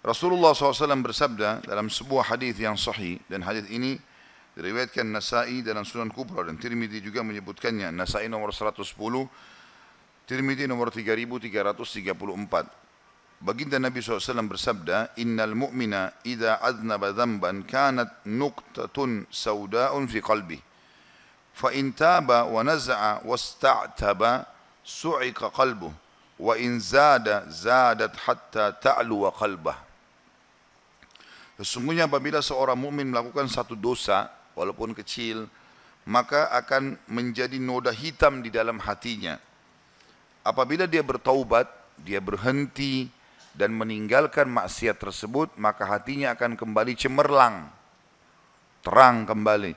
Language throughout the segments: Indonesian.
Rasulullah SAW bersabda dalam sebuah hadis yang sahih, dan hadis ini diriwayatkan Nasa'i dalam Sunan Kubra dan Tirmidzi juga menyebutkannya. Nasa'i nomor 110, Tirmidzi nomor 3334. Baginda Nabi SAW bersabda, Innal mu'mina idha adnaba dhanban kanat nuqtatun sawda'un fi qalbih. Fa in taba wa naza'a wasta'taba su'ika qalbuh. Wa in zada zadat hatta ta'luwa qalbah. Sesungguhnya apabila seorang mukmin melakukan satu dosa, walaupun kecil, maka akan menjadi noda hitam di dalam hatinya. Apabila dia bertaubat, dia berhenti dan meninggalkan maksiat tersebut, maka hatinya akan kembali cemerlang, terang kembali.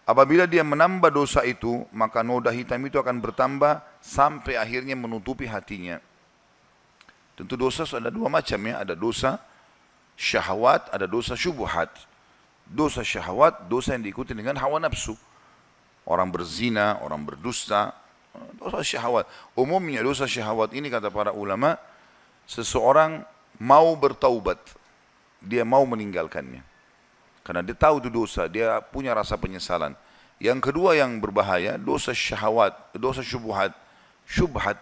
Apabila dia menambah dosa itu, maka noda hitam itu akan bertambah sampai akhirnya menutupi hatinya. Tentu dosa ada dua macam ya, ada dosa syahwat, ada dosa syubhat. Dosa syahwat, dosa yang diikuti dengan hawa nafsu. Orang berzina, orang berdusta, dosa syahwat. Umumnya dosa syahwat ini kata para ulama, seseorang mau bertaubat, dia mau meninggalkannya. Karena dia tahu itu dosa, dia punya rasa penyesalan. Yang kedua yang berbahaya, dosa syahwat, dosa syubhat. Syubhat,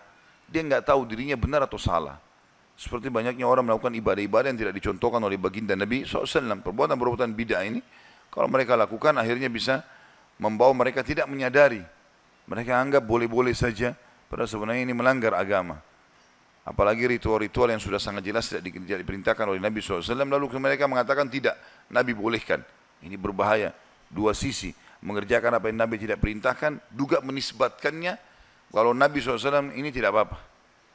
dia nggak tahu dirinya benar atau salah. Seperti banyaknya orang melakukan ibadah-ibadah yang tidak dicontohkan oleh baginda Nabi SAW. Perbuatan-perbuatan bid'ah ini, kalau mereka lakukan akhirnya bisa membawa mereka tidak menyadari. Mereka anggap boleh-boleh saja, padahal sebenarnya ini melanggar agama. Apalagi ritual-ritual yang sudah sangat jelas tidak diperintahkan oleh Nabi SAW. Lalu mereka mengatakan tidak, Nabi bolehkan. Ini berbahaya. Dua sisi, mengerjakan apa yang Nabi tidak perintahkan, juga menisbatkannya kalau Nabi SAW ini tidak apa-apa.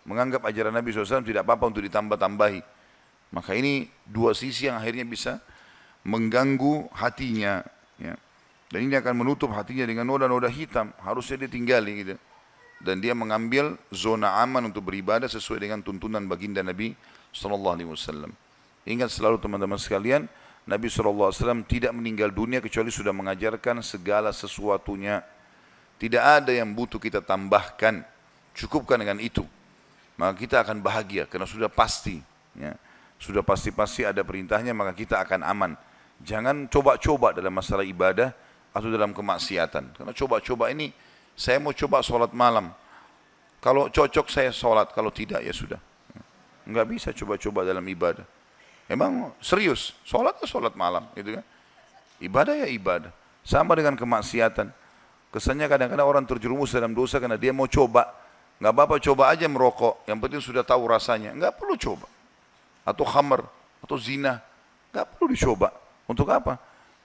Menganggap ajaran Nabi SAW tidak apa-apa untuk ditambah-tambahi. Maka ini dua sisi yang akhirnya bisa mengganggu hatinya. Ya. Dan ini akan menutup hatinya dengan noda-noda hitam. Harusnya dia tinggali gitu. Dan dia mengambil zona aman untuk beribadah sesuai dengan tuntunan baginda Nabi SAW. Ingat selalu teman-teman sekalian, Nabi SAW tidak meninggal dunia kecuali sudah mengajarkan segala sesuatunya. Tidak ada yang butuh kita tambahkan. Cukupkan dengan itu. Maka kita akan bahagia karena sudah pasti. Ya. Sudah pasti-pasti ada perintahnya, maka kita akan aman. Jangan coba-coba dalam masalah ibadah atau dalam kemaksiatan. Karena coba-coba ini, saya mau coba sholat malam. Kalau cocok saya sholat, kalau tidak ya sudah. Enggak bisa coba-coba dalam ibadah. Emang serius, sholat ya sholat malam. Gitu kan? Ibadah ya ibadah. Sama dengan kemaksiatan. Kesannya kadang-kadang orang terjerumus dalam dosa karena dia mau coba. Enggak apa-apa coba aja merokok, yang penting sudah tahu rasanya. Enggak perlu coba. Atau khamar, atau zina. Enggak perlu dicoba. Untuk apa?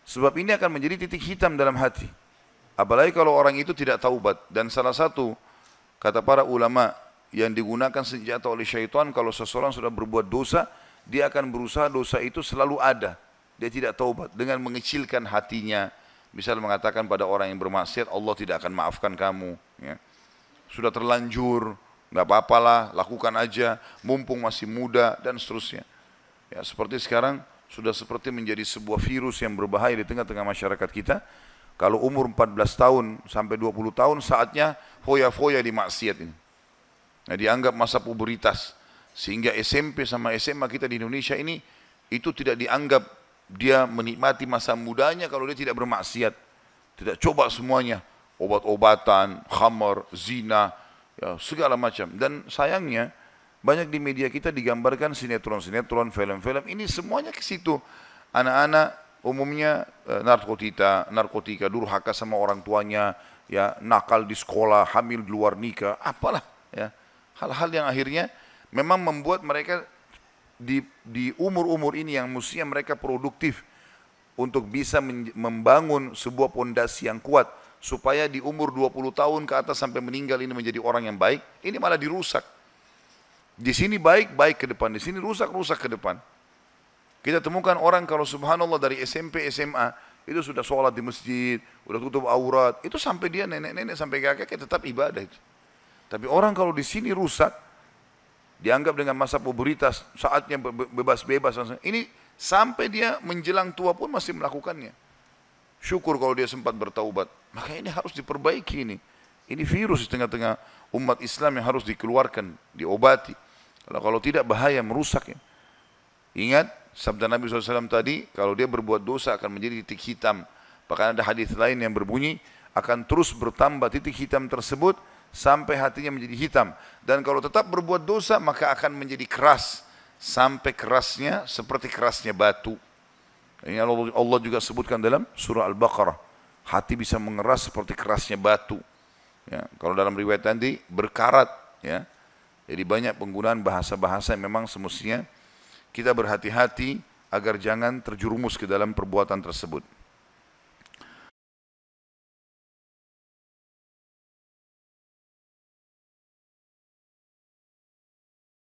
Sebab ini akan menjadi titik hitam dalam hati. Apalagi kalau orang itu tidak taubat. Dan salah satu kata para ulama yang digunakan senjata oleh syaitan, kalau seseorang sudah berbuat dosa, dia akan berusaha dosa itu selalu ada. Dia tidak taubat dengan mengecilkan hatinya. Misal mengatakan pada orang yang bermaksiat, Allah tidak akan maafkan kamu. Ya. Sudah terlanjur, nggak apa-apalah, lakukan aja, mumpung masih muda dan seterusnya. Ya, seperti sekarang sudah seperti menjadi sebuah virus yang berbahaya di tengah-tengah masyarakat kita. Kalau umur 14 tahun sampai 20 tahun saatnya foya-foya di maksiat ini. Nah, dianggap masa pubertas. Sehingga SMP sama SMA kita di Indonesia ini itu tidak dianggap dia menikmati masa mudanya kalau dia tidak bermaksiat. Tidak coba semuanya. Obat-obatan, khamar, zina, ya, segala macam. Dan sayangnya banyak di media kita digambarkan sinetron-sinetron, film-film. Ini semuanya ke situ. Anak-anak umumnya narkotika, durhaka sama orang tuanya, ya nakal di sekolah, hamil di luar nikah, apalah. Ya. Hal-hal yang akhirnya memang membuat mereka di umur-umur ini yang mestinya mereka produktif untuk bisa membangun sebuah pondasi yang kuat. Supaya di umur 20 tahun ke atas sampai meninggal ini menjadi orang yang baik, ini malah dirusak. Di sini baik ke depan, di sini rusak ke depan. Kita temukan orang kalau subhanallah dari SMP, SMA, itu sudah sholat di masjid, sudah tutup aurat, itu sampai dia nenek-nenek sampai kakek tetap ibadah itu. Tapi orang kalau di sini rusak, dianggap dengan masa pubertas, saatnya bebas-bebas, ini sampai dia menjelang tua pun masih melakukannya. Syukur kalau dia sempat bertaubat. Maka ini harus diperbaiki ini. Ini virus di tengah-tengah umat Islam yang harus dikeluarkan, diobati. Kalau tidak bahaya, merusak ya. Ingat sabda Nabi SAW tadi, kalau dia berbuat dosa akan menjadi titik hitam. Bahkan ada hadis lain yang berbunyi, akan terus bertambah titik hitam tersebut sampai hatinya menjadi hitam. Dan kalau tetap berbuat dosa, maka akan menjadi keras. Sampai kerasnya seperti kerasnya batu. Ini Allah juga sebutkan dalam surah Al-Baqarah. Hati bisa mengeras seperti kerasnya batu. Ya, kalau dalam riwayat tadi berkarat. Ya. Jadi banyak penggunaan bahasa-bahasa yang memang semestinya kita berhati-hati agar jangan terjerumus ke dalam perbuatan tersebut.